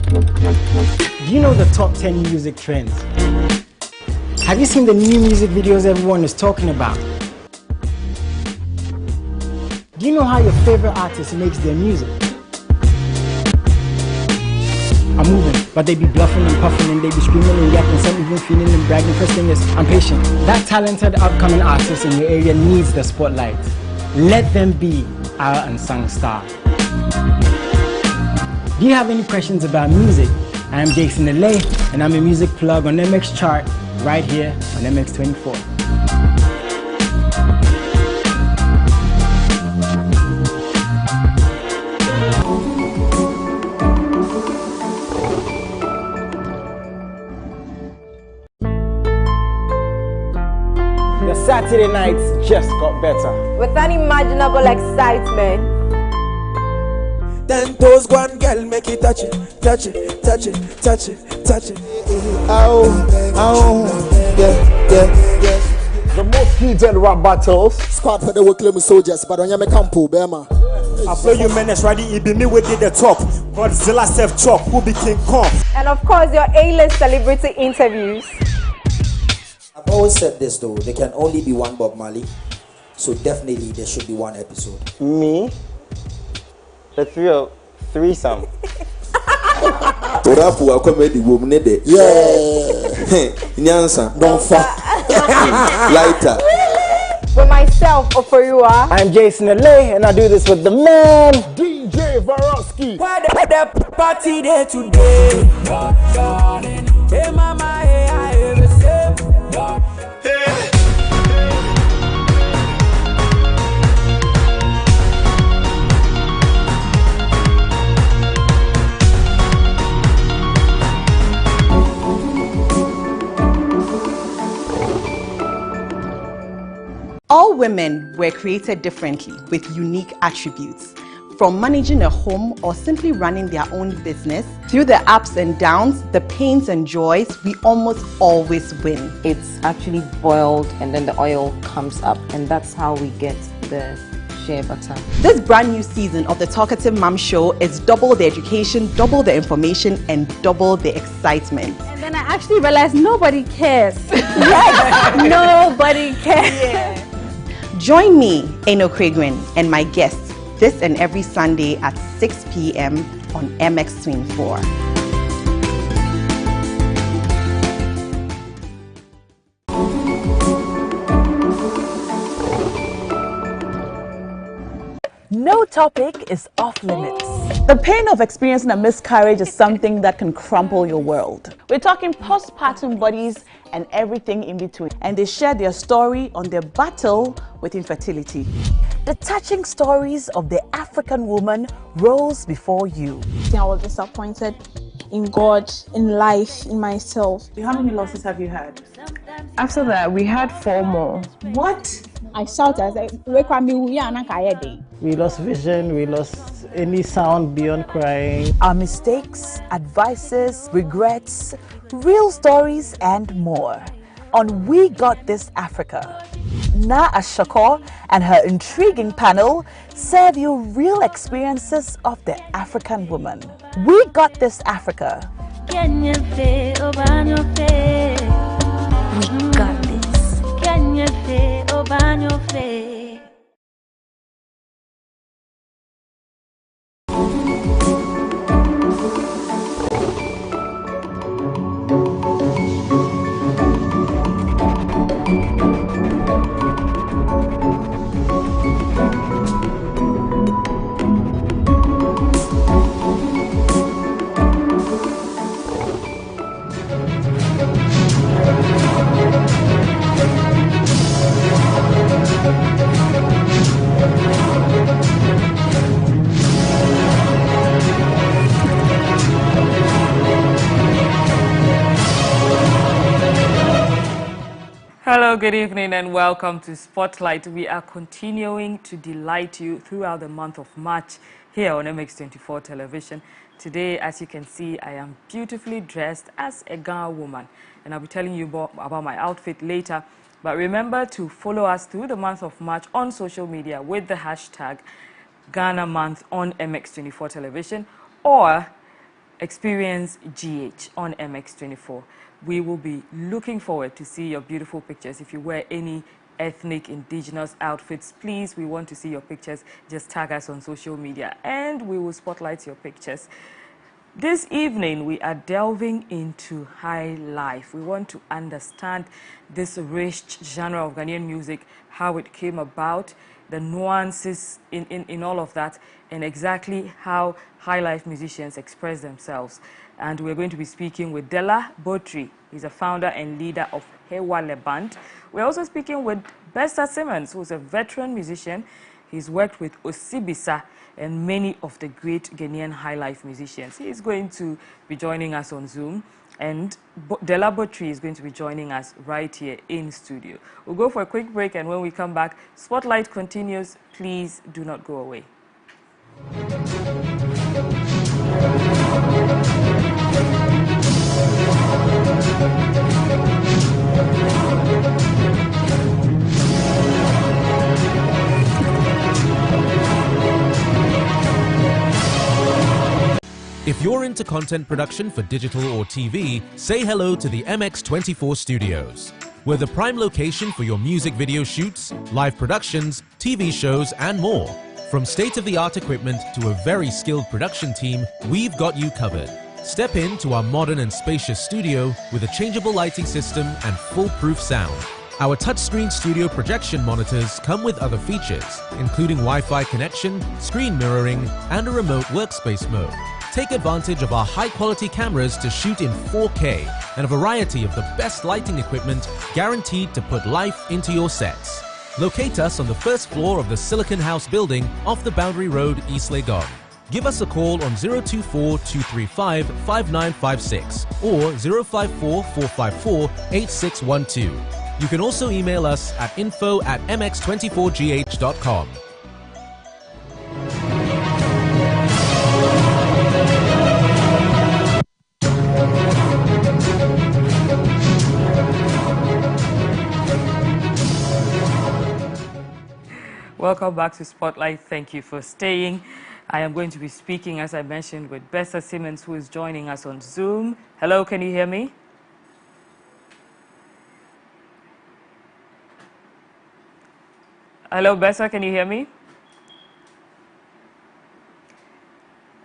Do you know the top 10 music trends? Have you seen the new music videos everyone is talking about? Do you know how your favorite artist makes their music? I'm moving, but they be bluffing and puffing and they be screaming and yapping, some even feeling and bragging. First thing is, I'm patient. That talented upcoming artist in your area needs the spotlight. Let them be our unsung star. Do you have any questions about music? I'm Jason Alay, and I'm a music plug on MX Chart right here on MX24. The Saturday nights just got better. With unimaginable excitement. 10 toes, one girl, make it touch it, touch it, touch it, touch it, touch it. Ow, ow, yeah. The most heated rap battles. Squad for the work soldiers, but on your campo, Bema. I blow you menace ready, it be me with the top. Godzilla self chop, who be King Kong. And of course, your A-list celebrity interviews. I've always said this though, there can only be one Bob Marley, so definitely there should be one episode. Me? The threesome. Orafu wa comedy woman de. Yeah. Nyansa. Don't fuck. Lighter. With myself, Oforiwa. I'm Jason Alay, and I do this with the man, DJ Varosky. Why the party there today? Hey mama, hey I ever say. All women were created differently with unique attributes. From managing a home or simply running their own business, through the ups and downs, the pains and joys, we almost always win. It's actually boiled and then the oil comes up, and that's how we get the shea butter. This brand new season of the Talkative Mom Show is double the education, double the information, and double the excitement. And then I actually realized nobody cares. Yes, nobody cares. Yeah. Join me, Eno Craigwin, and my guests this and every Sunday at 6 p.m. on MX24. No topic is off limits. The pain of experiencing a miscarriage is something that can crumple your world. We're talking postpartum bodies and everything in between. And they share their story on their battle with infertility. The touching stories of the African woman rose before you. I was disappointed in God, in life, in myself. How many losses have you had? After that, we had 4 more. What? I shouted, I said, we lost vision, we lost any sound beyond crying. Our mistakes, advices, regrets, real stories, and more. On We Got This Africa. Na Ashako and her intriguing panel serve you real experiences of the African woman. We Got This Africa. We got this. Hello, good evening and welcome to Spotlight. We are continuing to delight you throughout the month of March here on MX24 television. Today, as you can see, I am beautifully dressed as a Ghana woman, and I'll be telling you more about my outfit later. But remember to follow us through the month of March on social media with the hashtag Ghana Month on MX24 television, or experience GH on MX24. We will be looking forward to see your beautiful pictures. If you wear any ethnic indigenous outfits, please, we want to see your pictures. Just tag us on social media and we will spotlight your pictures. This evening, we are delving into high life. We want to understand this rich genre of Ghanaian music, how it came about, the nuances in all of that, and exactly how high life musicians express themselves. And we're going to be speaking with Dela Botry. He's a founder and leader of Hewale Band. We're also speaking with Bessa Simmons, who's a veteran musician. He's worked with Osibisa and many of the great Ghanaian high life musicians. He's going to be joining us on Zoom, and Dela Botry is going to be joining us right here in studio. We'll go for a quick break, and when we come back, Spotlight continues. Please do not go away. If you're into content production for digital or TV, say hello to the MX24 Studios. We're the prime location for your music video shoots, live productions, TV shows, and more. From state-of-the-art equipment to a very skilled production team, we've got you covered. Step into our modern and spacious studio with a changeable lighting system and foolproof sound. Our touchscreen studio projection monitors come with other features, including Wi-Fi connection, screen mirroring, and a remote workspace mode. Take advantage of our high-quality cameras to shoot in 4K and a variety of the best lighting equipment guaranteed to put life into your sets. Locate us on the first floor of the Silicon House building off the Boundary Road, East Legon. Give us a call on 024-235-5956 or 054-454-8612. You can also email us at info@mx24gh.com. Welcome back to Spotlight. Thank you for staying. I am going to be speaking, as I mentioned, with Bessa Simmons, who is joining us on Zoom. Hello, can you hear me? Hello, Bessa, can you hear me?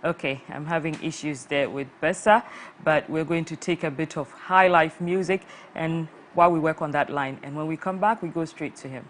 Okay, I'm having issues there with Bessa, but we're going to take a bit of high life music and while we work on that line. And when we come back, we go straight to him.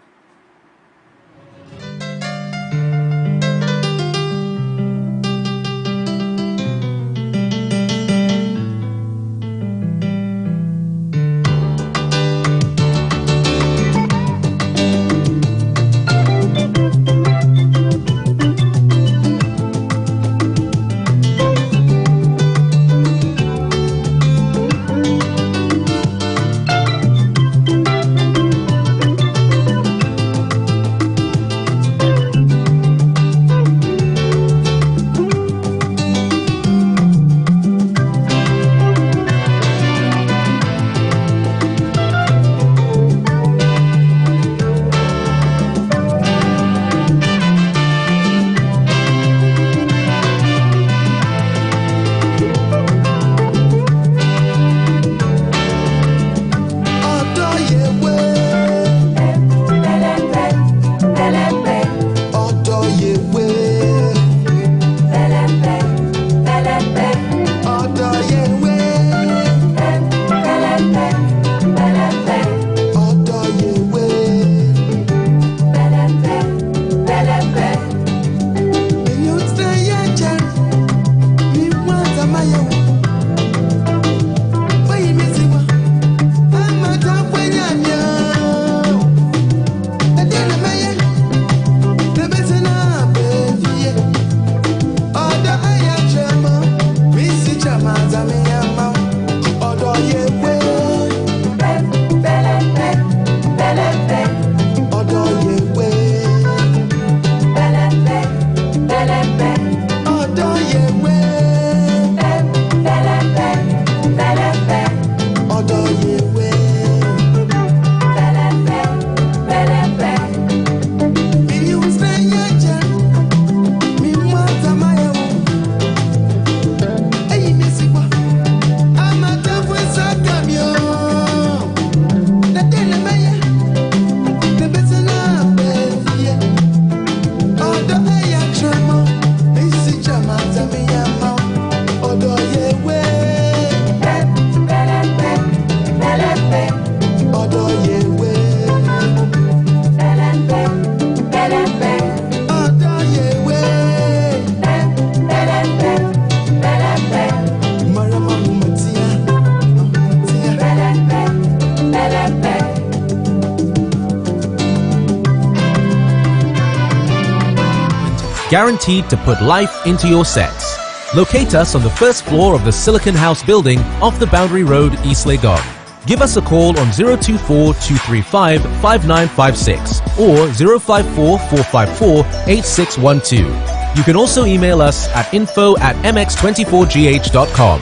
guaranteed to put life into your sets. Locate us on the first floor of the Silicon House building off the Boundary Road, East Legon. Give us a call on 024-235-5956 or 054-454-8612. You can also email us at info@mx24gh.com.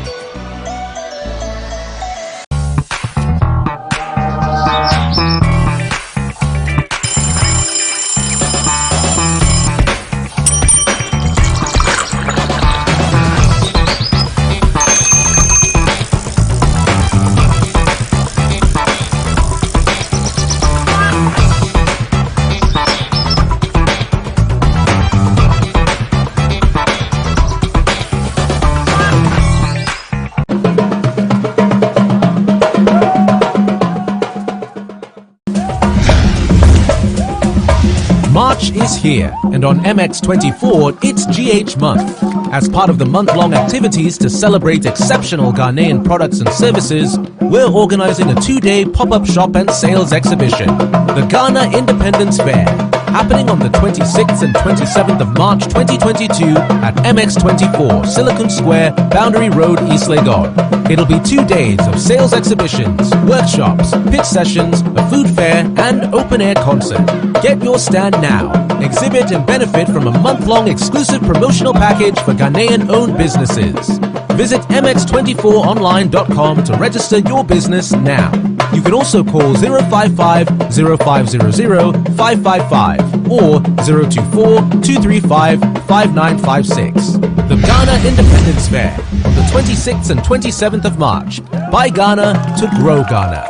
March is here, and on MX24, it's GH Month. As part of the month-long activities to celebrate exceptional Ghanaian products and services, we're organizing a 2-day pop-up shop and sales exhibition, the Ghana Independence Fair, happening on the 26th and 27th of March 2022 at MX24, Silicon Square, Boundary Road, East Legon. It'll be 2 days of sales exhibitions, workshops, pitch sessions, a food fair, and open-air concert. Get your stand now. Exhibit and benefit from a month-long exclusive promotional package for Ghanaian-owned businesses. Visit mx24online.com to register your business now. You can also call 055-0500-555 or 024-235-5956. The Ghana Independence Fair on the 26th and 27th of March. Buy Ghana to grow Ghana.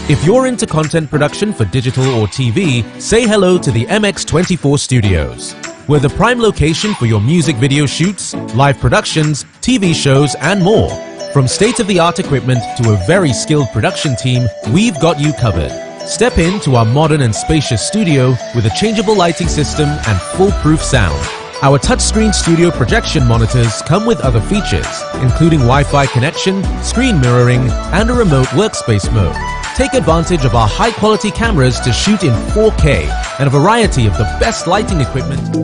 If you're into content production for digital or TV, say hello to the MX24 Studios. We're the prime location for your music video shoots, live productions, TV shows, and more. From state-of-the-art equipment to a very skilled production team, we've got you covered. Step into our modern and spacious studio with a changeable lighting system and foolproof sound. Our touchscreen studio projection monitors come with other features, including Wi-Fi connection, screen mirroring, and a remote workspace mode. Take advantage of our high-quality cameras to shoot in 4K and a variety of the best lighting equipment.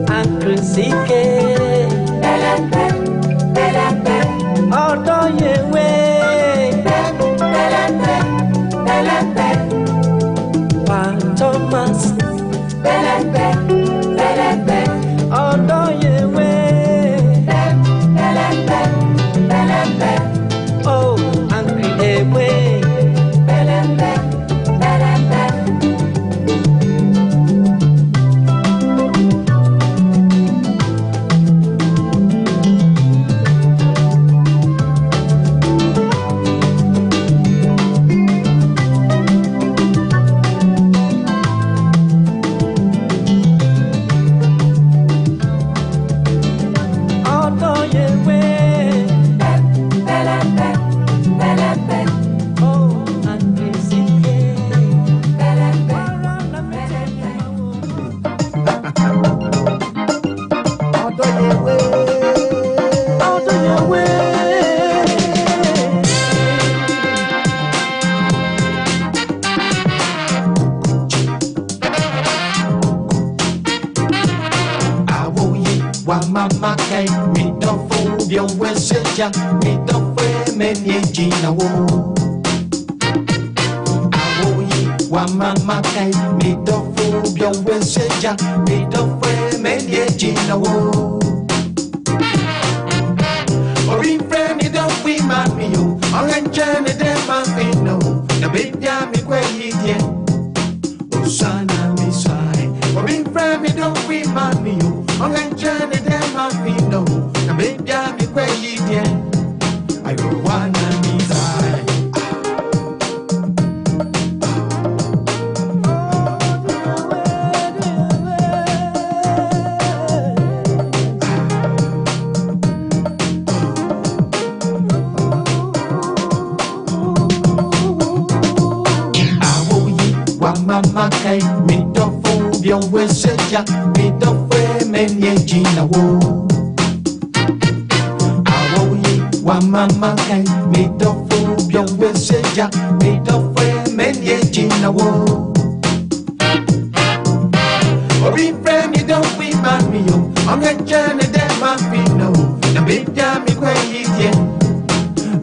I'm journey that my feet no. The big jam me quite easy.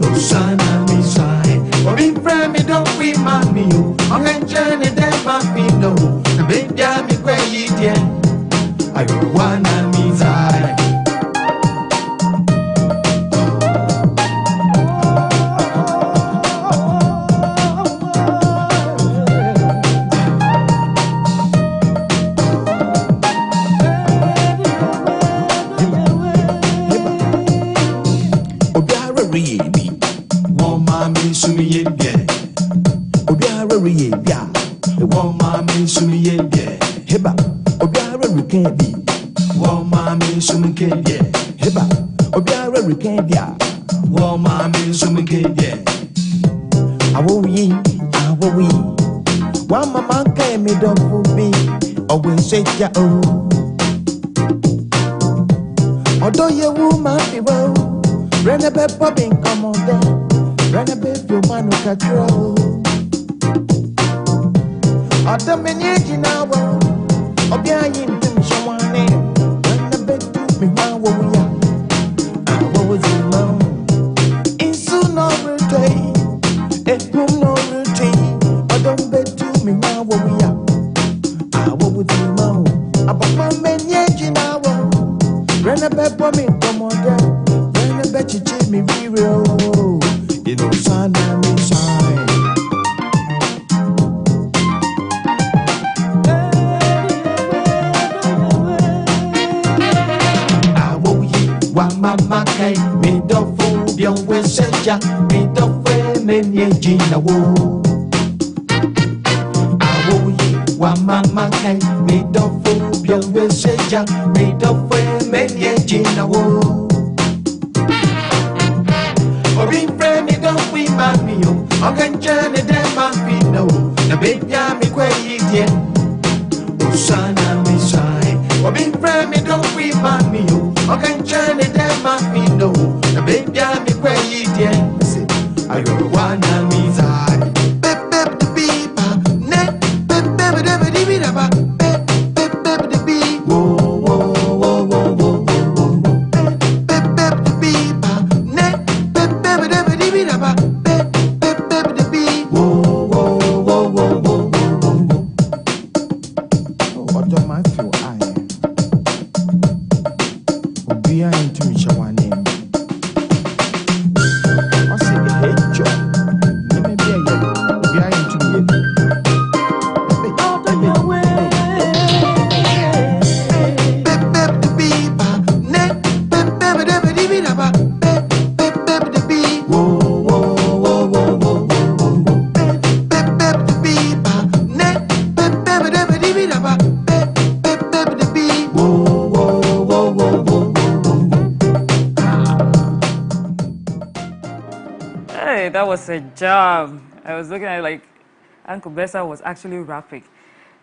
Oh, sana me side. But me friend me don't we man me you. I'm journey that my feet no. The big jam me quite easy. I wanna me side. One mama came me don't fool me, always say ya oh. Although you woman be well, run a bit popping come on there, run a bit your man who can grow. Although many age now, or behind him someone name, run a bit to me one what we are. I was in love, in soon over day, it will no routine, or don't bet to me now what we are. I would you know about my many age now. Run a bed for me, come on there. Run a bed, you cheat me, be real. You know, sun and me shine. I will eat one mama cake, me the food, young way, say ya, me the way, many gina woo. I will eat one mama cake, me the food, young way, say ya, me the way. Gina wo. Or be friend me don't we man me yo. I can journey them man feet no. The big ya me quite easy. Oh sana me side. Or be friend me don't we man me yo. I can journey them man feet no. The big ya me quite easy. I go wanna me side. Bep bep the beep. Net bep bep the beep da ba. Bep bep bep the beep. Whoa. That was a jam. I was looking at it like Uncle Bessa was actually rapping.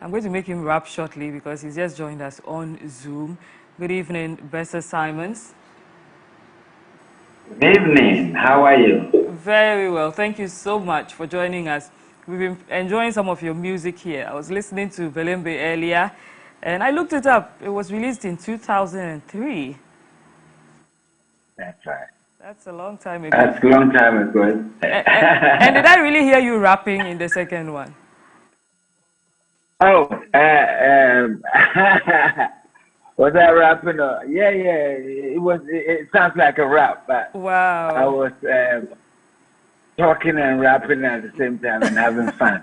I'm going to make him rap shortly because he's just joined us on Zoom. Good evening, Bessa Simons. Good evening. How are you? Very well. Thank you so much for joining us. We've been enjoying some of your music here. I was listening to Belembe earlier, and I looked it up. It was released in 2003. That's right. That's a long time ago. That's a long time ago. And did I really hear you rapping in the second one? Oh, was I rapping? Yeah. It was. It sounds like a rap, but wow. I was talking and rapping at the same time and having fun.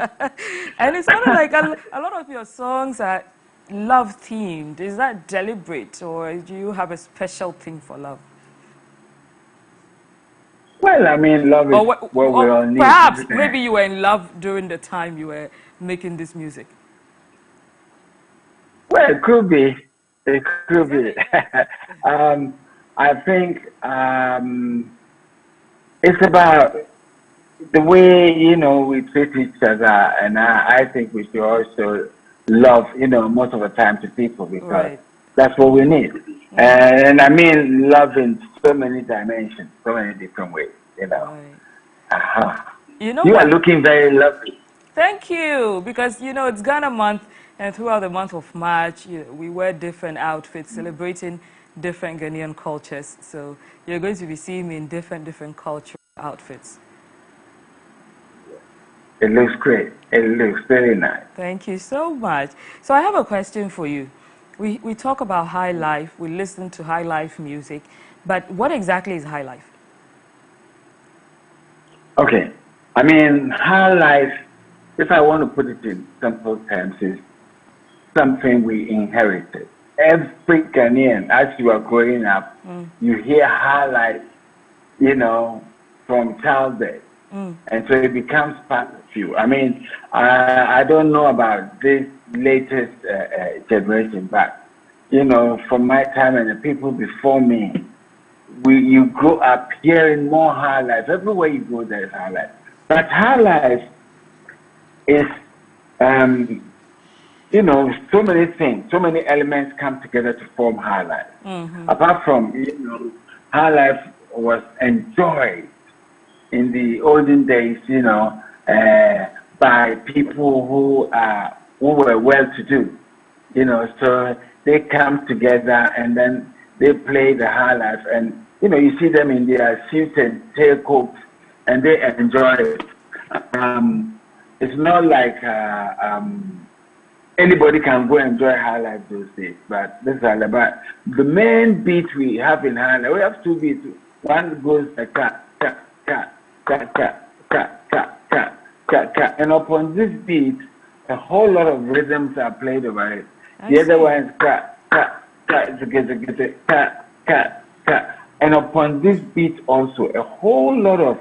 And it's kind of like a lot of your songs are love themed. Is that deliberate, or do you have a special thing for love? Well, I mean, love is what we all need. Perhaps, maybe you were in love during the time you were making this music. Well, it could be. It could be. I think it's about the way, we treat each other. And I think we should also love, most of the time to people because that's what we need. And I mean, love in so many dimensions, so many different ways, You are looking very lovely. Thank you, because, it's Ghana month, And throughout the month of March, we wear different outfits, celebrating different Ghanaian cultures. So you're going to be seeing me in different cultural outfits. It looks great. It looks very nice. Thank you so much. So I have a question for you. We talk about high life, we listen to high life music, but what exactly is high life? Okay. I mean, high life, if I want to put it in simple terms, is something we inherited. Every Ghanaian, as you are growing up, you hear high life, you know, from childhood. And so it becomes part of you. I mean, I don't know about this latest generation, but, you know, from my time and the people before me, you grow up hearing more high life. Everywhere you go, there's high life. But high life is, you know, so many things, so many elements come together to form high life. Apart from, you know, high life was enjoyed in the olden days, you know, by people who were well-to-do, you know, so they come together and then they play the high life, and you know, you see them in their suits and tailcoats, and they enjoy it. It's not like anybody can go enjoy high life those days, but this is all about the main beat we have in high life. We have two beats. One goes like that, and upon this beat, a whole lot of rhythms are played over it. The other one is and upon this beat also, a whole lot of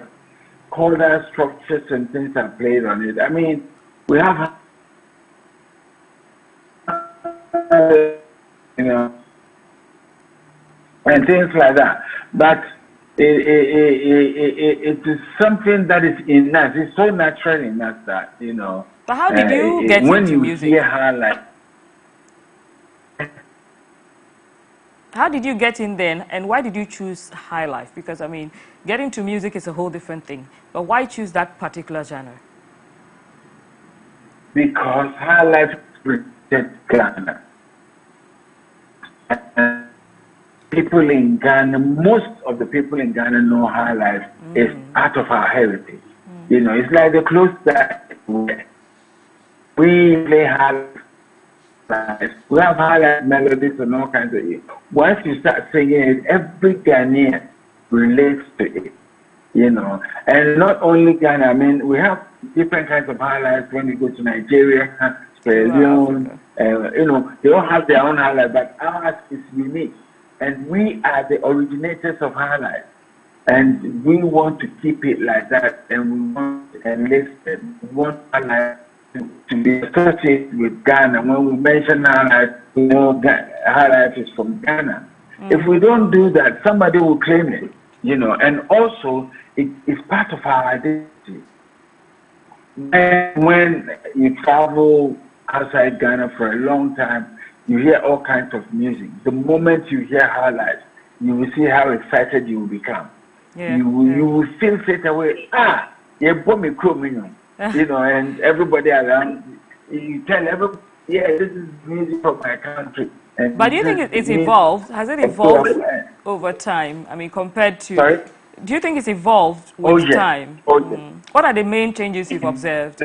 chordal structures and things are played on it. I mean, we have, you know, and things like that. But it is something that is in us. It's so natural in us that, you know. But how did you get into music? When you hear her, like, how did you get in then, and why did you choose high life? Because, I mean, getting to music is a whole different thing. But why choose that particular genre? Because high life represents Ghana. People in Ghana, most of the people in Ghana know high life is part of our heritage. You know, it's like the clothes that we play high life. We have high life melodies and all kinds of it. Once you start singing it, every Ghanaian relates to it, you know. And not only Ghana, I mean, we have different kinds of high life when you go to Nigeria, Sierra Leone, you know, they all have their own high life, but ours is unique. And we are the originators of high life. And we want to keep it like that, and we want to enlist it. We want high life to be associated with Ghana. When we mention high life, we know high life is from Ghana. If we don't do that, somebody will claim it, you know. And also, it's part of our identity. And when you travel outside Ghana for a long time, you hear all kinds of music. The moment you hear high life, you will see how excited you will become. You will feel straight away, you bought me chrome, you know, and everybody around, you tell everybody, this is music from my country. And but do you think it's evolved? Has it evolved over time? I mean, compared to... Sorry? Do you think it's evolved with time? What are the main changes you've observed?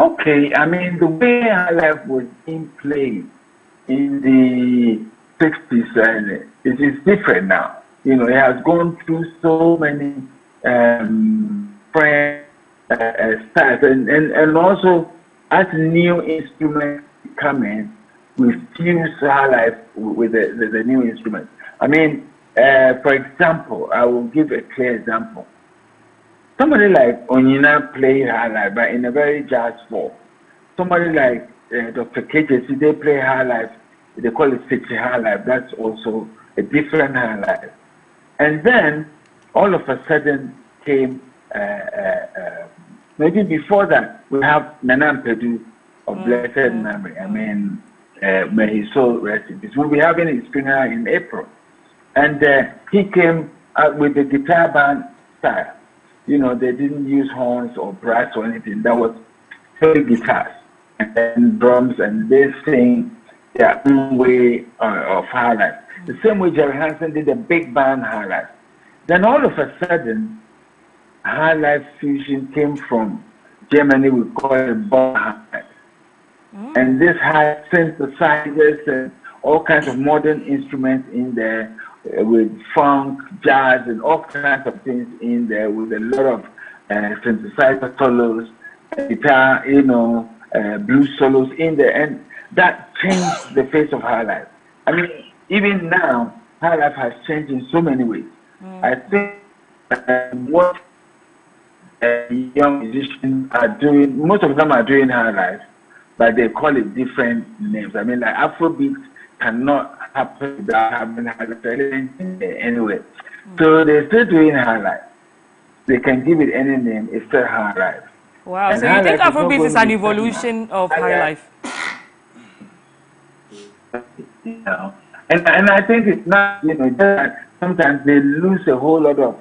Okay, I mean, the way high life was being played in the 60s, it is different now. You know, it has gone through so many styles, and also as new instruments come in, we fuse high life with the new instruments. I mean, for example, I will give a clear example. Somebody like Onyina play high life, but in a very jazz form. Somebody like Dr. KJC, they play high life. They call it city high life. That's also a different high life. And then, all of a sudden, came, maybe before that, we have Nana Mpedu of blessed memory. I mean, may his soul rest in peace. We'll be having his funeral in April. And he came out with the guitar band style. You know, they didn't use horns or brass or anything. That was play guitars and drums, and they sing their own way of Highlife. The same way Jerry Hansen did the big band Highlife. Then all of a sudden, Highlife fusion came from Germany. We call it Bob Highlife. And this had synthesizers and all kinds of modern instruments in there, with funk, jazz, and all kinds of things in there, with a lot of synthesizer solos, guitar, blues solos in there, and that changed the face of Highlife. I mean, even now, Highlife has changed in so many ways. I think what young musicians are doing, most of them are doing Highlife, but they call it different names. I mean, like Afrobeat cannot happen without having Highlife anyway. So they're still doing Highlife. They can give it any name, it's still Highlife. Wow, And so you think Highlife Afrobeat is an evolution of Highlife? And I think it's not, that sometimes they lose a whole lot of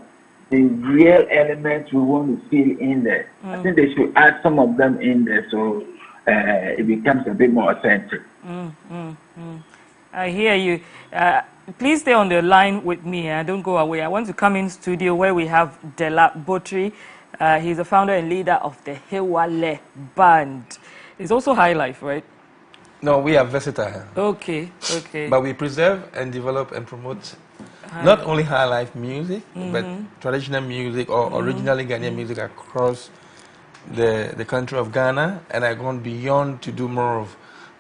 the real elements we want to feel in there. I think they should add some of them in there so it becomes a bit more authentic. I hear you. Please stay on the line with me. Don't go away. I want to come in studio where we have Dela Botry. He's the founder and leader of the Hewale Band. It's also Highlife, right? No, we are versatile. Okay. But we preserve and develop and promote not only Highlife music, but traditional music or originally Ghanaian music across the country of Ghana. And I've gone beyond to do more of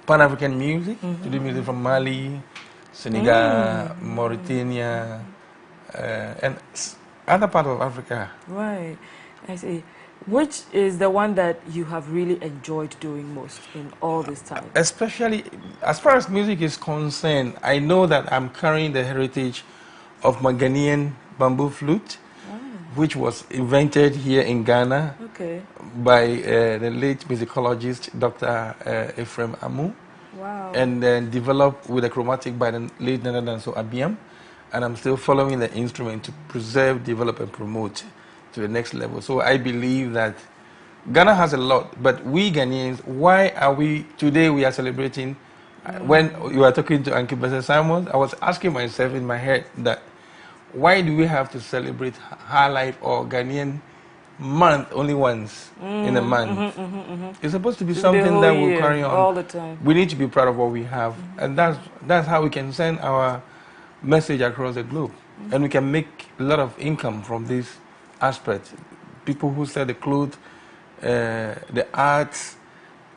Pan-African music, to do music from Mali, Senegal, Mauritania, and other parts of Africa. Right. I see. Which is the one that you have really enjoyed doing most in all this time? Especially, as far as music is concerned, I know that I'm carrying the heritage of my Ghanaian bamboo flute, which was invented here in Ghana by the late musicologist Dr. Ephraim Amu, and then developed with a chromatic by the late Nanadanso Abiam, and I'm still following the instrument to preserve, develop, and promote to the next level. So I believe that Ghana has a lot, but we Ghanaians, why are we, today we are celebrating, when you were talking to Anki Bese Simon, I was asking myself in my head that why do we have to celebrate Highlife or Ghanaian month only once in a month? It's supposed to be something that will carry on all the time. We need to be proud of what we have, and that's how we can send our message across the globe, and we can make a lot of income from this aspect. People who sell the clothes, the arts,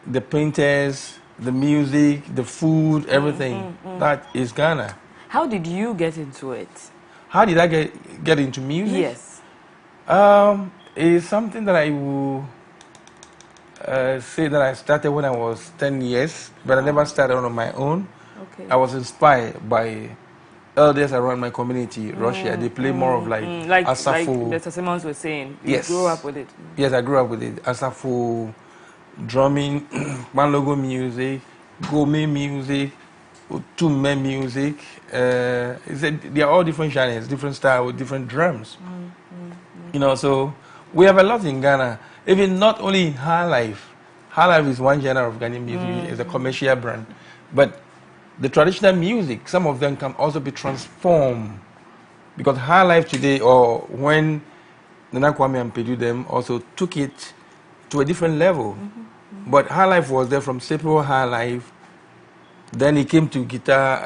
the painters, the music, the food, everything. That is Ghana. How did you get into it? How did I get into music? Yes. It's something that I will say that I started when I was 10 years, but I never started on my own. I was inspired by elders around my community, Russia. They play more of like Asafo. Like the Simons were saying. Yes. You grew up with it. Yes, I grew up with it. Asafo, drumming, Manlogo music, Gome music, Tume music. They are all different genres, different style with different drums. So we have a lot in Ghana. Even not only in Highlife. Highlife is one genre of Ghanaian music. It's a commercial brand. But the traditional music, some of them can also be transformed, because Highlife today, or when Nana Kwame and Pedu them also took it to a different level. But Highlife was there from simple Highlife, then he came to guitar,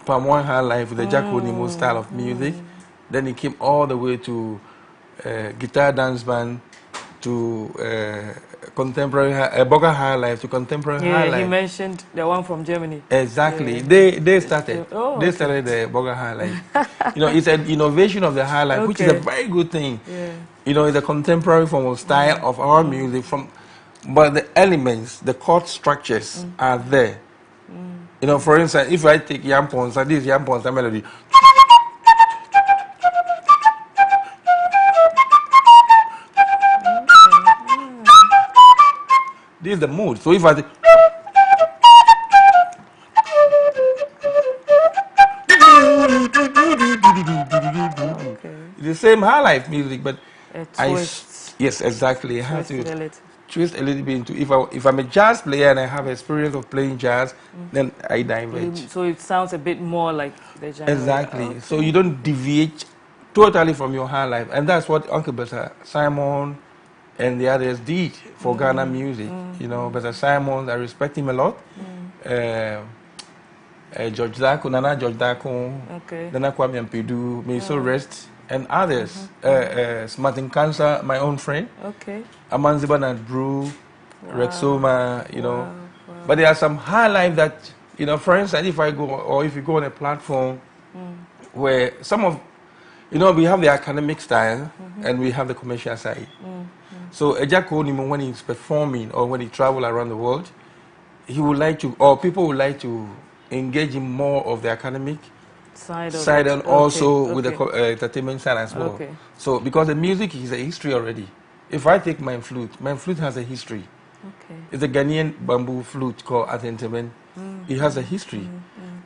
Palm One Highlife with the Jacko Nemo style of music. Then he came all the way to guitar dance band, to contemporary Boga Highlife, to contemporary Highlife. He mentioned the one from Germany. Exactly. They started. They started the Boga Highlife. It's an innovation of the Highlife, which is a very good thing. It's a contemporary form of style of our music, but the elements, the chord structures are there. For instance, if I take Yamponsa, this is Yamponsa melody. This is the mood. So if I think, it's the same Highlife music, but I Yes, exactly. I have to twist a little bit into if I'm a jazz player and I have experience of playing jazz, then I diverge. So it sounds a bit more like the genre. Exactly. Okay. So you don't deviate totally from your high life, and that's what Uncle Bessa Simon and the others did for Ghana music. You know, Bessa Simon, I respect him a lot. George Dako, Nana George Dako, Nana Kwame Mpedu, may so rest, and others. Martin Cancer, my own friend. Amanziba and Drew, Rexoma, you know. But there are some high life that, you know, for instance, if I go, or if you go on a platform where some of, you know, we have the academic style and we have the commercial side. So Ejako Nimo, when he's performing or when he travels around the world, he would like to, or people would like to engage in more of the academic side and also with the entertainment side as well. So because the music is a history already. If I take my flute has a history. It's a Ghanaian bamboo flute called Atentemen. It has a history.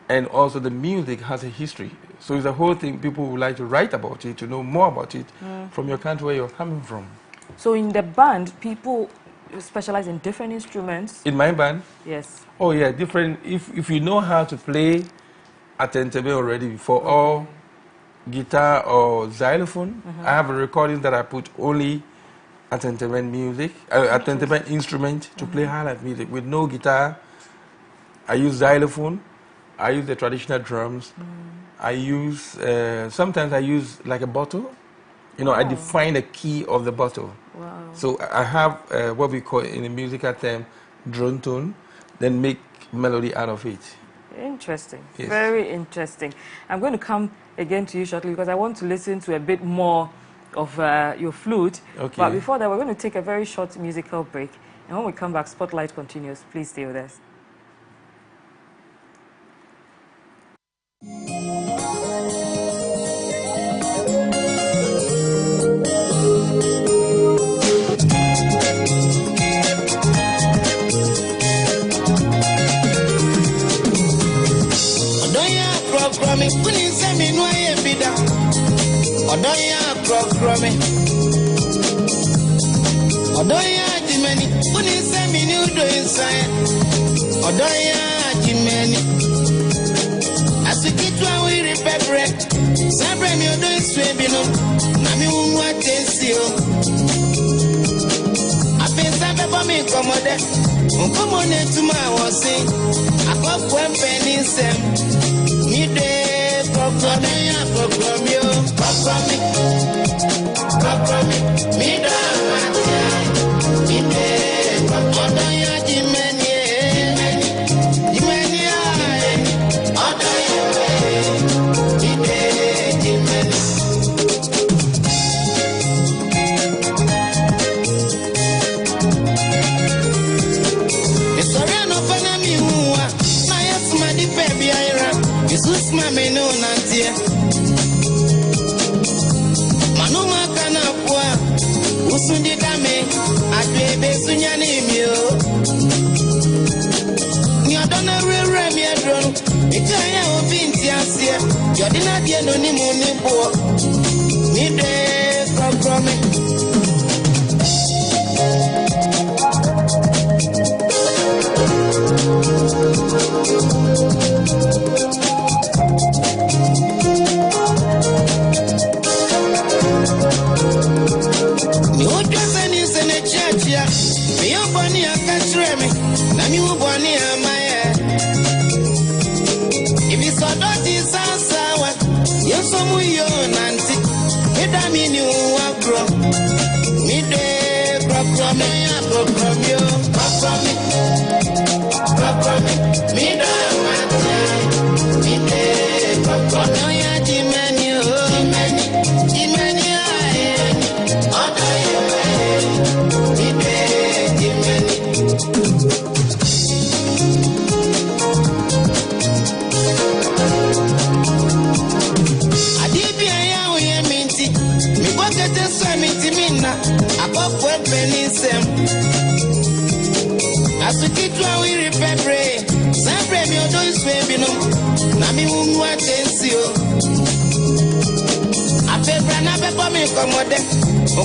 And also the music has a history. So it's a whole thing, people would like to write about it, to know more about it from your country where you're coming from. So in the band, people specialize in different instruments? In my band? Yes. Oh yeah, different. If you know how to play Atentebe already, for all guitar or xylophone, I have a recording that I put only Atentebe music, Atentebe instrument to play Highlife music with no guitar. I use xylophone, I use the traditional drums, I use, sometimes I use like a bottle. You know, I define the key of the bottle. So I have what we call in the musical term drone tone, then make melody out of it. Interesting. Yes. Very interesting. I'm going to come again to you shortly because I want to listen to a bit more of your flute. But before that, we're going to take a very short musical break. And when we come back, Spotlight continues. Please stay with us.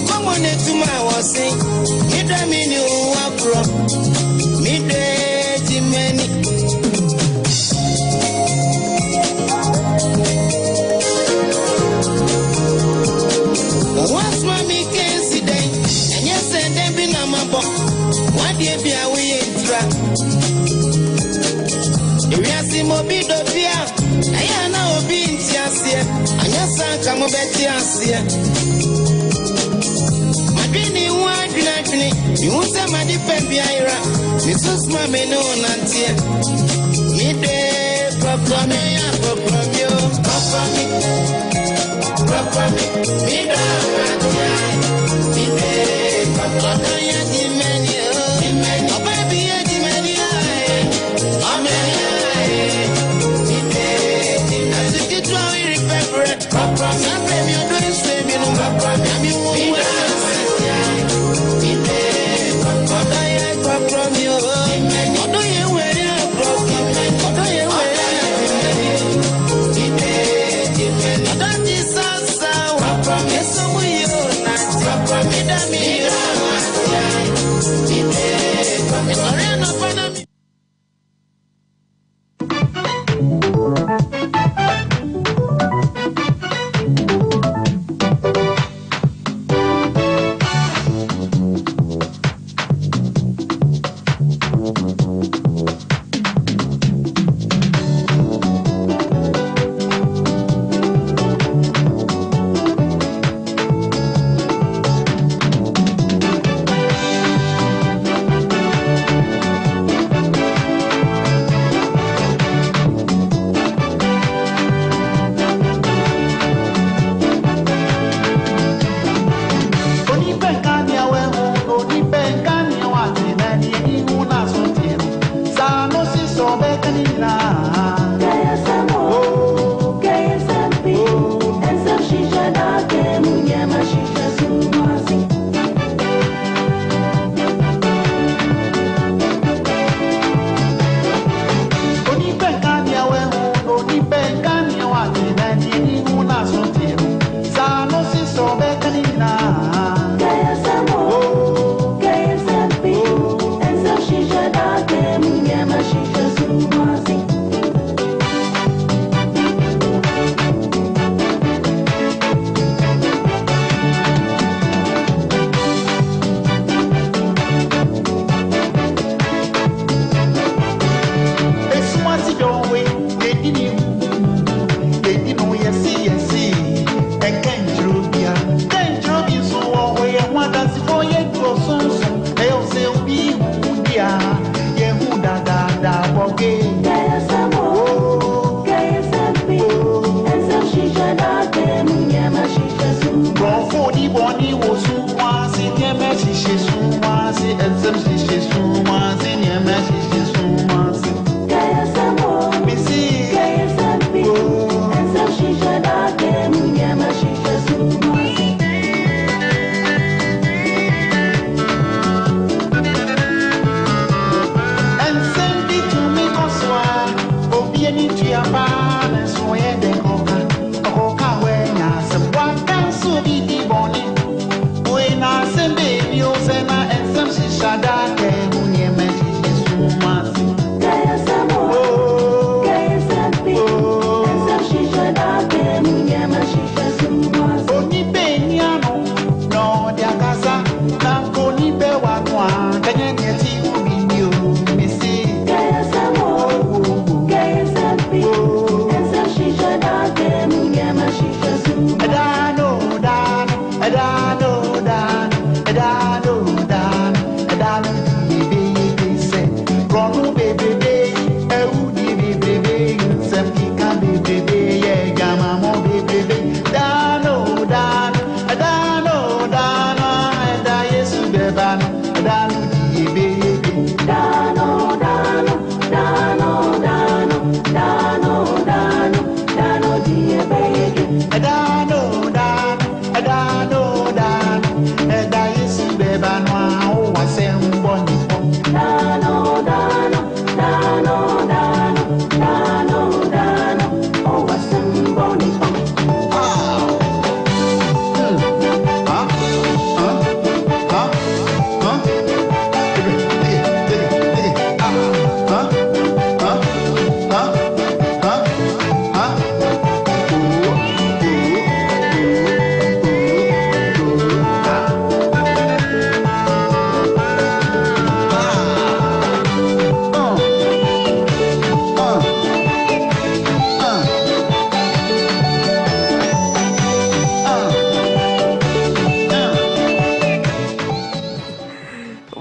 come on to my was sing. Midday me new abro. Midday Jimmy. Once mommy can see day, and yes, and then be no more. What dear be away in track? If you see Mobido Pia, I know being Tiasia, and your son come over Tiasia. My dreamy one, you won't say my defend Biira, Mrs. Mammy no Nantia. Midday, Papa, Papa,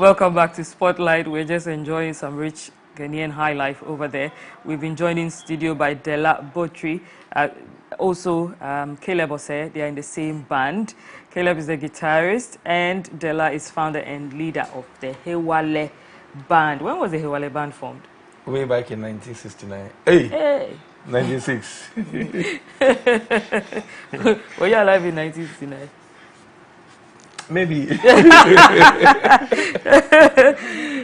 Welcome back to Spotlight. We're just enjoying some rich Ghanaian high life over there. We've been joined in studio by Dela Botri. Also, Caleb Ose, they are in the same band. Caleb is the guitarist, and Dela is founder and leader of the Hewale band. When was the Hewale band formed? Way back in 1969. Hey! 96. Were you alive in 1969? Maybe.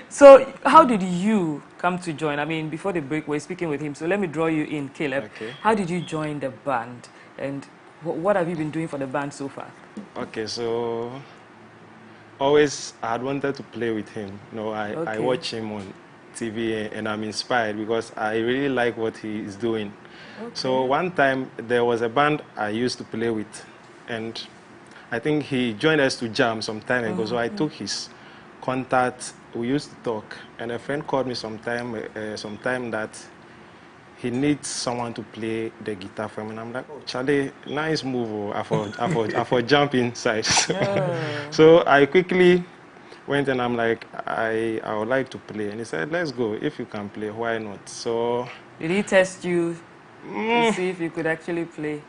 So, how did you come to join? I mean, before the break, we're speaking with him. So, let me draw you in, Caleb. Okay. How did you join the band? And what have you been doing for the band so far? Okay, so always I had wanted to play with him. You know, I watch him on TV and I'm inspired because I really like what he is doing. Okay. So one time there was a band I used to play with, and I think he joined us to jam some time ago. So I took his contact. We used to talk, and a friend called me sometime that he needs someone to play the guitar for him. And I'm like, oh, Charlie, nice move. I for jump inside. So I quickly went and I'm like, I would like to play. And he said, let's go. If you can play, why not? So did he test you to see if you could actually play?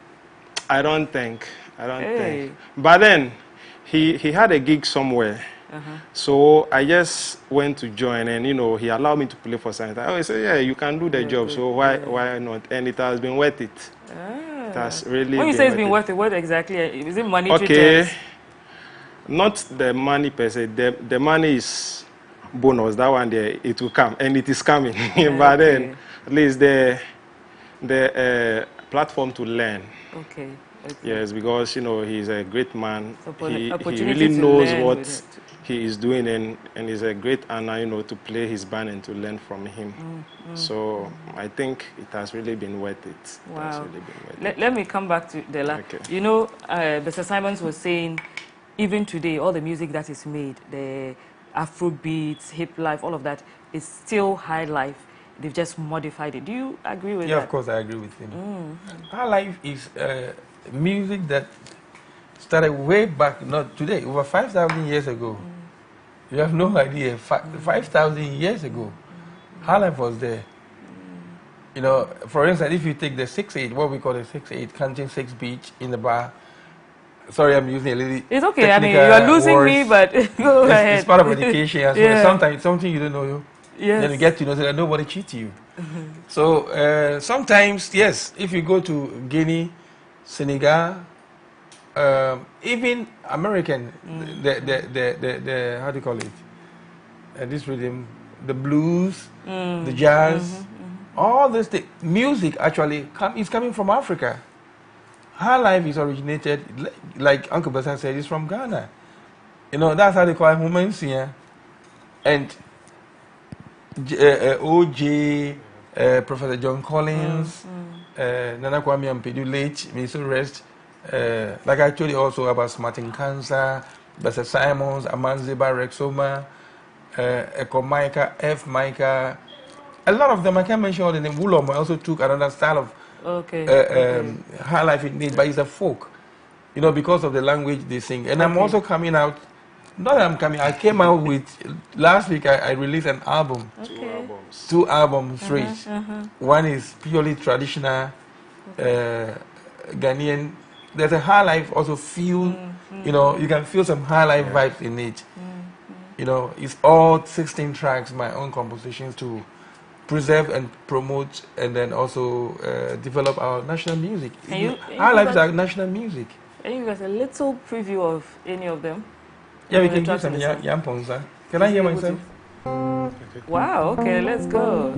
I don't think. But then he had a gig somewhere. So I just went to join, and you know, he allowed me to play for some time. He said, yeah, you can do the job, so why not? And it has been worth it. It has really when you say it's been worth it, what exactly? Is it monetary terms? Not the money per se. The money is bonus. That one there, it will come, and it is coming. But then at least the platform to learn. Okay. Yes, because you know he's a great man. He really knows what he is doing, and it's a great honor, you know, to play his band and to learn from him. So I think it has really been worth it. Wow. Let me come back to Dela. Okay. You know, Mr. Simons was saying, even today, all the music that is made, the Afro beats, hip life, all of that is still high life. They've just modified it. Do you agree with that? Yeah, of course, I agree with him. High life is music that started way back, not today, over 5,000 years ago. You have no idea. 5,000 years ago, High life was there. You know, for instance, if you take the 6/8, what we call the 6/8, counting 6 beats in the bar. Sorry, I'm using a little. It's okay. I mean, you are losing words. me, but go ahead. It's part of education as well. Sometimes something you don't know. Yes. Then you get to know that nobody cheats you. So sometimes, yes, if you go to Guinea, Senegal, even American, the how do you call it? This rhythm, the blues, the jazz, all this music actually is coming from Africa. High life is originated, like Uncle Bessa said, is from Ghana. You know, that's how they call it Humansia. And OJ, Professor John Collins, Nana Kwame Ampedu, late, may so rest. Like I told you also about Martin Cancer, Bessa Simons, Amanziba Rexoma, Echo Micah, F. Micah. A lot of them, I can't mention all the names. Wulom also took another style of high life in need, but it's a folk, you know, because of the language they sing. And I'm also coming out, not that I'm coming, I came out with, last week I released an album. Two albums straight. One is purely traditional Ghanaian. There's a high life also feel, you know, you can feel some high life vibes in it. You know, it's all 16 tracks, my own compositions to preserve and promote, and then also develop our national music. High life is our national music. Can you give us a little preview of any of them? Yeah, we can do some Yamponza. Can I hear myself? Wow, okay, let's go.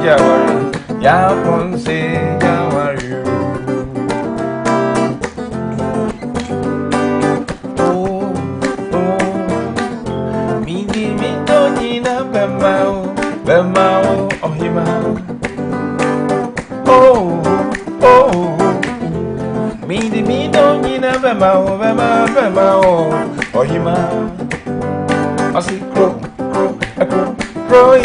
Jawaru, Yaponse Jawaru. Oh, oh, mi donina bemao, ohima. Oh, oh, mi donina bemao, ohima. Asi crow, crow,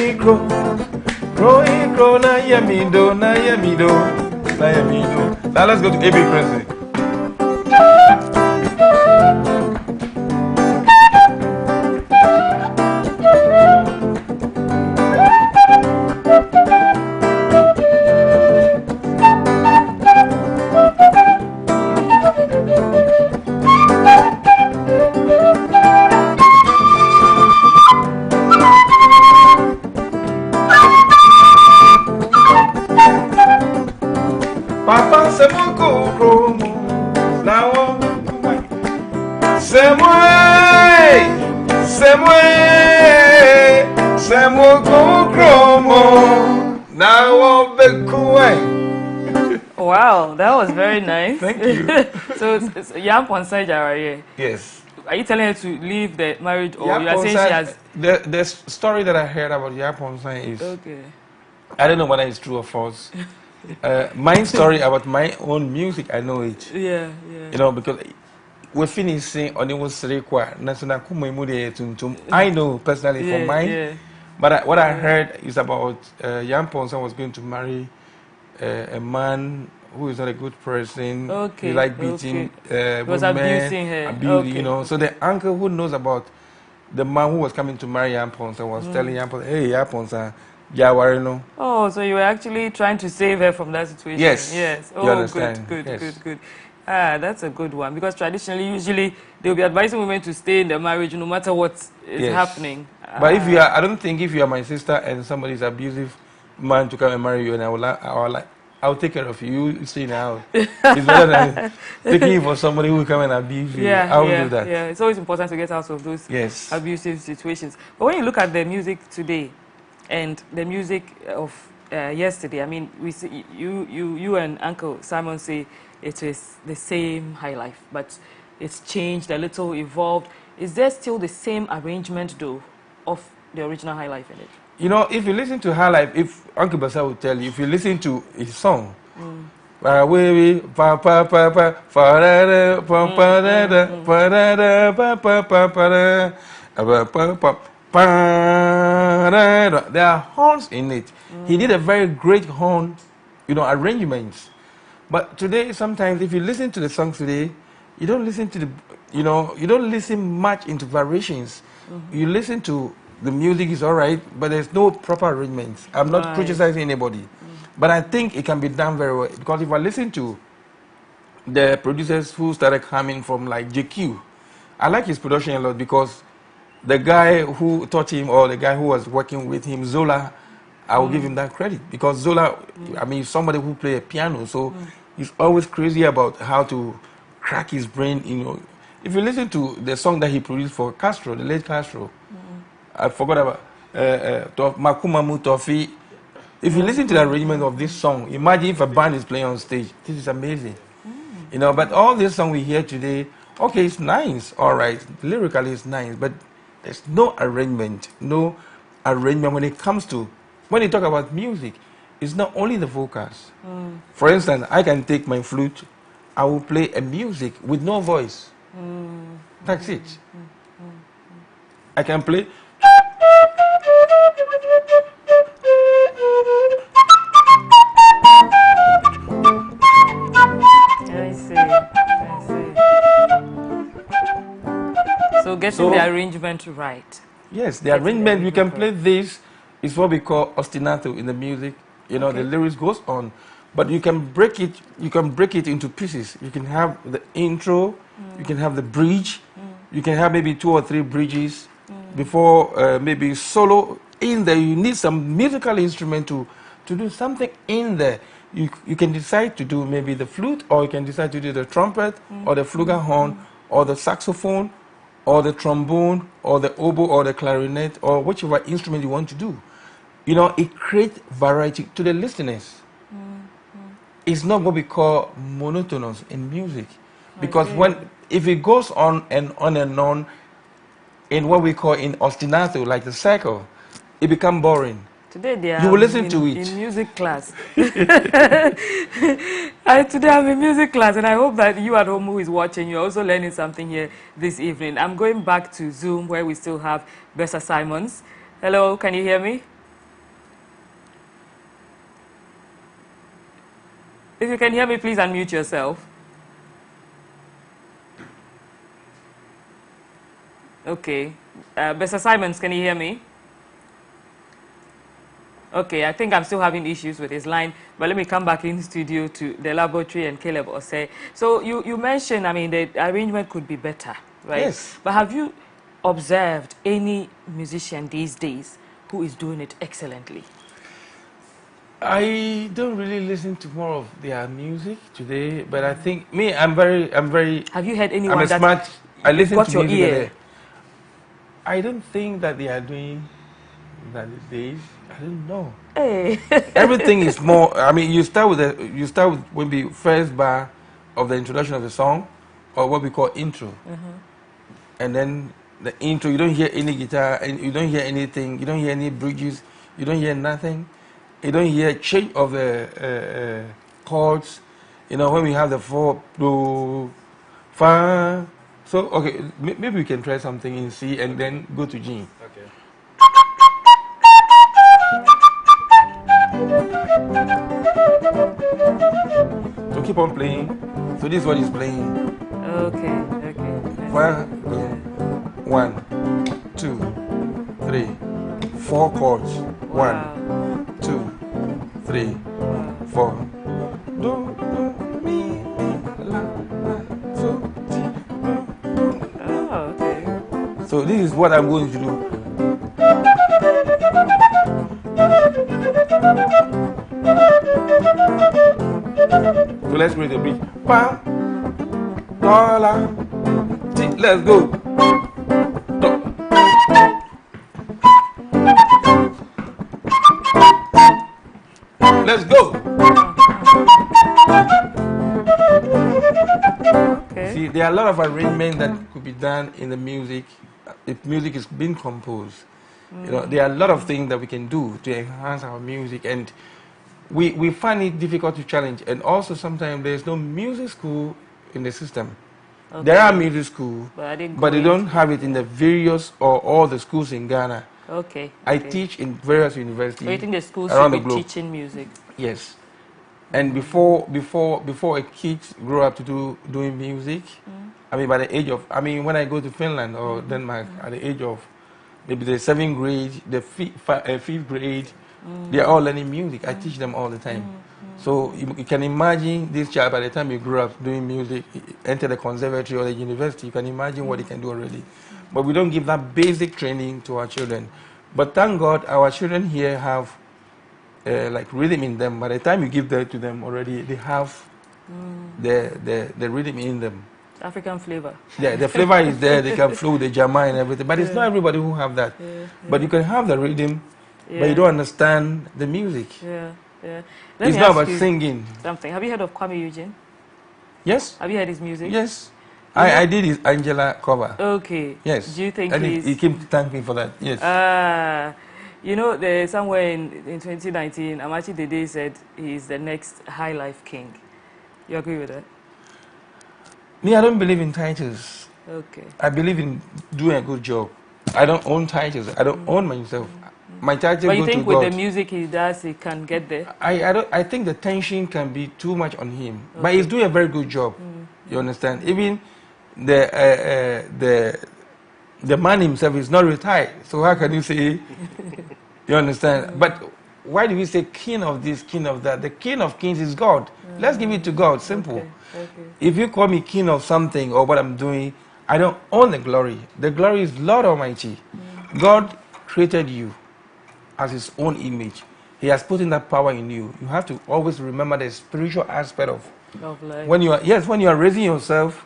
na yamido. Now let's go to AB Crazy. Papa Semoko now Semoko Kromo now Wow, that was very nice. Thank you. So Yampon Sajara. Yes. Are you telling her to leave the marriage, or you are Yapon saying she has? The story that I heard about Yapon is Okay. I don't know whether it's true or false. My story about my own music, I know it. Yeah. You know, because we finished saying on it was I know personally for mine. Yeah. But what I heard is about Jan Ponson was going to marry a man who is not a good person. Okay. He like beating was women, abusing her. you know. So the uncle who knows about the man who was coming to marry Jan Ponson was telling Jan Ponson, hey, Jan Ponson, no. Oh, so you were actually trying to save her from that situation. Yes. Oh, you understand? Good. Ah, that's a good one, because traditionally, usually they'll be advising women to stay in the marriage no matter what is happening. But if you are, I don't think if you are my sister and somebody is abusive man to come and marry you, and I'll take care of you. You stay in the house. It's better than taking you for somebody who will come and abuse you. I will do that. Yeah, it's always important to get out of those abusive situations. But when you look at the music today and the music of yesterday, I mean, we see you and Uncle Simon say it is the same Highlife, but it's changed a little, evolved. Is there still the same arrangement, though, of the original Highlife in it? You know, if you listen to Highlife, if Uncle Basa will tell you, if you listen to his song, there are horns in it. He did a very great horn, you know, arrangements. But today, sometimes, if you listen to the songs today, you don't listen to the, you know, you don't listen much into variations. You listen to the music is all right, but there's no proper arrangements. I'm not criticizing anybody, but I think it can be done very well. Because if I listen to the producers who started coming from like JQ, I like his production a lot, because the guy who taught him, or the guy who was working with him, Zola, I will give him that credit, because Zola, I mean, somebody who plays a piano, so he's always crazy about how to crack his brain, you know. If you listen to the song that he produced for Castro, the late Castro, I forgot about Makumamu Tofi. If you listen to the arrangement of this song, imagine if a band is playing on stage. This is amazing. You know, but all this song we hear today, okay, it's nice, all right, lyrically it's nice, but there's no arrangement when it comes to, when you talk about music, it's not only the vocals. For instance, I can take my flute, I will play a music with no voice. That's it. I can play. I see. So getting the arrangement right. Yes, the arrangement, we can play this, is what we call ostinato in the music. You know, the lyrics goes on, but you can break it into pieces. You can have the intro, you can have the bridge, you can have maybe 2 or 3 bridges before maybe solo in there. You need some musical instrument to do something in there. You can decide to do maybe the flute, or you can decide to do the trumpet, or the flugelhorn, or the saxophone, or the trombone, or the oboe, or the clarinet, or whichever instrument you want to do. you know, it creates variety to the listeners. It's not what we call monotonous in music, because if it goes on and on and on in what we call in ostinato, like the cycle, it becomes boring. Today they are you will listen to it in music class. Today I'm in music class, and I hope that you at home who is watching, you're also learning something here this evening. I'm going back to Zoom where we still have Bessa Simons. Hello, can you hear me? If you can hear me, please unmute yourself. Okay. Bessa Simons, can you hear me? Okay, I think I'm still having issues with his line, but let me come back in studio to the laboratory and Caleb Osei. So you mentioned, I mean, the arrangement could be better, right? Yes. But have you observed any musician these days who is doing it excellently? I don't really listen to more of their music today, but I think I'm very. Have you heard anyone I'm a that smart. I listen got to your music. ear? I don't think that they are doing that these days. I don't know. Hey. Everything is more. I mean, you start with maybe first bar of the introduction of the song, or what we call intro, and then the intro. You don't hear any guitar, and you don't hear anything. You don't hear any bridges. You don't hear nothing. You don't hear change of the chords. You know, when we have the 4, do, fa. So okay, maybe we can try something in C and then go to G. Okay. So keep on playing. So this is what he's playing. Okay. 1, 2, 3, 4 chords. 1, 2, 3, 4. Do, mi, la, so, ti, do. Oh, okay. So this is what I'm going to do. So let's create a beat. Pam, dollar, let's go. Let's go. Okay. See, there are a lot of arrangements that could be done in the music if music is being composed. You know, there are a lot of things that we can do to enhance our music, and we find it difficult to challenge. And also sometimes there's no music school in the system. Okay. There are music schools, but they don't have it in the various or all the schools in Ghana. Okay. I teach in various universities. So you think the schools around should the be globe. teaching music? Yes. And before a kid grow up to doing music, I mean by the age of, when I go to Finland or Denmark at the age of maybe the 7th grade, the 5th grade, they are all learning music. I teach them all the time. So you can imagine this child by the time you grow up doing music, enter the conservatory or the university, you can imagine what he can do already. But we don't give that basic training to our children. But thank God our children here have like rhythm in them. By the time you give that to them already, they have the rhythm in them. African flavor. Yeah, the flavor is there. They can flow with the jama and everything. But it's not everybody who have that. But you can have the rhythm, but you don't understand the music. It's not about singing. Something. Have you heard of Kwame Eugene? Yes. Have you heard his music? Yes. I did his Angela cover. Okay. Yes. Do you think and he came to thank me for that. Yes. You know, somewhere in 2019, Amachi Dede said he's the next Highlife king. You agree with that? Me, I don't believe in titles. Okay. I believe in doing a good job. I don't own titles. I don't own myself. My title But you goes think to with God. the music he does, he can get there? I think the tension can be too much on him. Okay. But he's doing a very good job. You understand? Even the man himself is not retired. So how can you say? You understand? But why do we say king of this, king of that? The king of kings is God. Let's give it to God. Simple. Okay. If you call me king of something or what I'm doing, I don't own the glory. The glory is Lord Almighty. God created you as his own image. He has put in that power in you. You have to always remember the spiritual aspect of life. when you are raising yourself,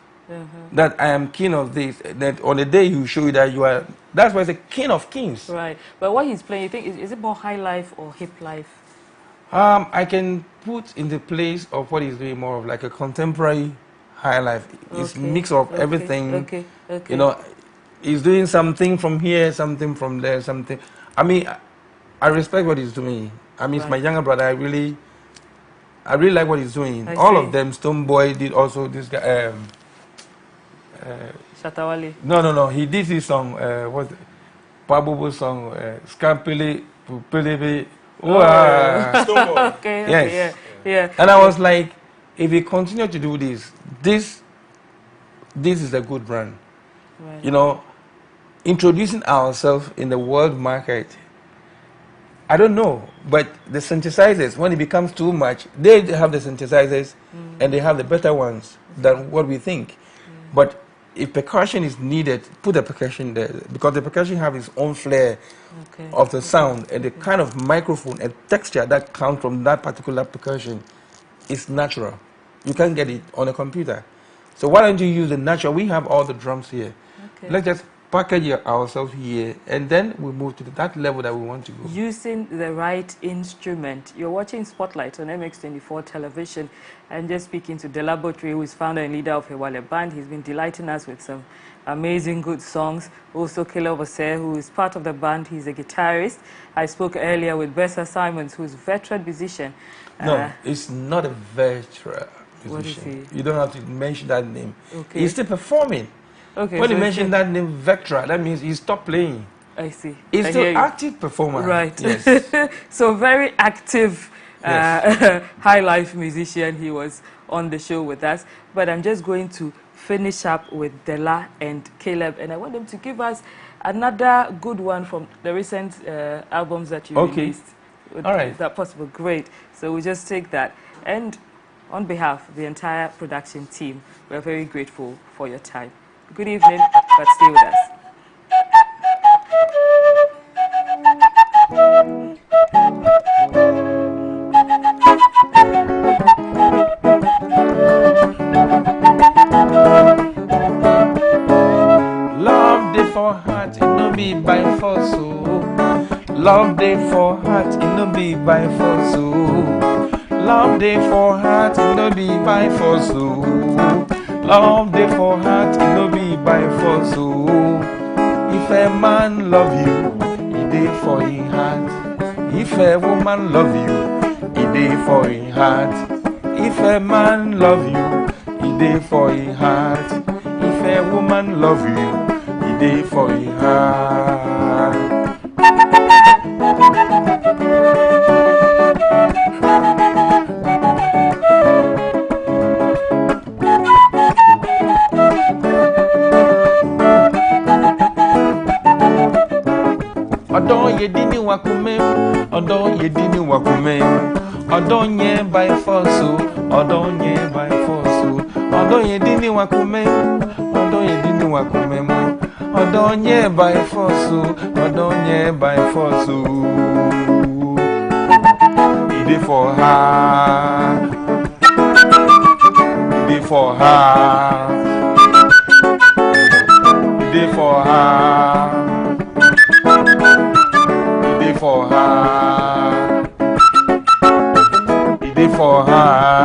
that I am king of this. That on the day you show you that you are, that's why it's a king of kings. Right. But what he's playing, you think, is it more high life or hip life? I can put in the place of what he's doing more of like a contemporary high life. It's mix of everything. Okay. You know, he's doing something from here, something from there, something. I mean, I respect what he's doing. I mean, it's my younger brother. I really like what he's doing. All of them. Stone Boy did also this guy. Shatawale. No. He did his song. What? Pabubu song. Scampili Pupilibi. Stone Boy. Okay. Yes. Yeah. And I was like, if we continue to do this is a good brand. Right. You know, introducing ourselves in the world market. I don't know, but the synthesizers, when it becomes too much, they have the synthesizers and they have the better ones than what we think. But if percussion is needed, put the percussion there, because the percussion have its own flair of the sound and the kind of microphone and texture that comes from that particular percussion is natural. You can't get it on a computer. So why don't you use the natural? We have all the drums here. Let's just package ourselves here and then we move to that level that we want to go. Using the right instrument. You're watching Spotlight on MX24 television and just speaking to De Laboratory, who is founder and leader of Hewale Band. He's been delighting us with some amazing good songs. Also Caleb Osei, who is part of the band. He's a guitarist. I spoke earlier with Bessa Simons, who is a veteran musician. No, it's not a veteran musician. What is he? You don't have to mention that name. Okay. He's still performing. Okay, when so you mention that name, Vectra, that means he stopped playing. I see. He's still active performer. Right. Yes. So very active Yes. high life musician. He was on the show with us. But I'm just going to finish up with Dela and Caleb, and I want them to give us another good one from the recent albums that you released. All right. Is that possible? Great. So we just take that. And on behalf of the entire production team, we're very grateful for your time. Good evening, but stay with us. Love day for heart, it no be by force. Love day for heart, it no be by force. Love day for heart, it no be by force. Love day for heart, it no be by force. If a man love you, he day for his heart. If a woman love you, he day for his heart. If a man love you, he day for his heart. If a woman love you, he day for his heart. Odo yedini wakume, odo yedini wakume, odo nye by force, odo nye by force, odo yedini wakume, odo yedini wakume, odo nye by force, odo nye by force. It is for her, it is for her, it is for her. For her, it is for her.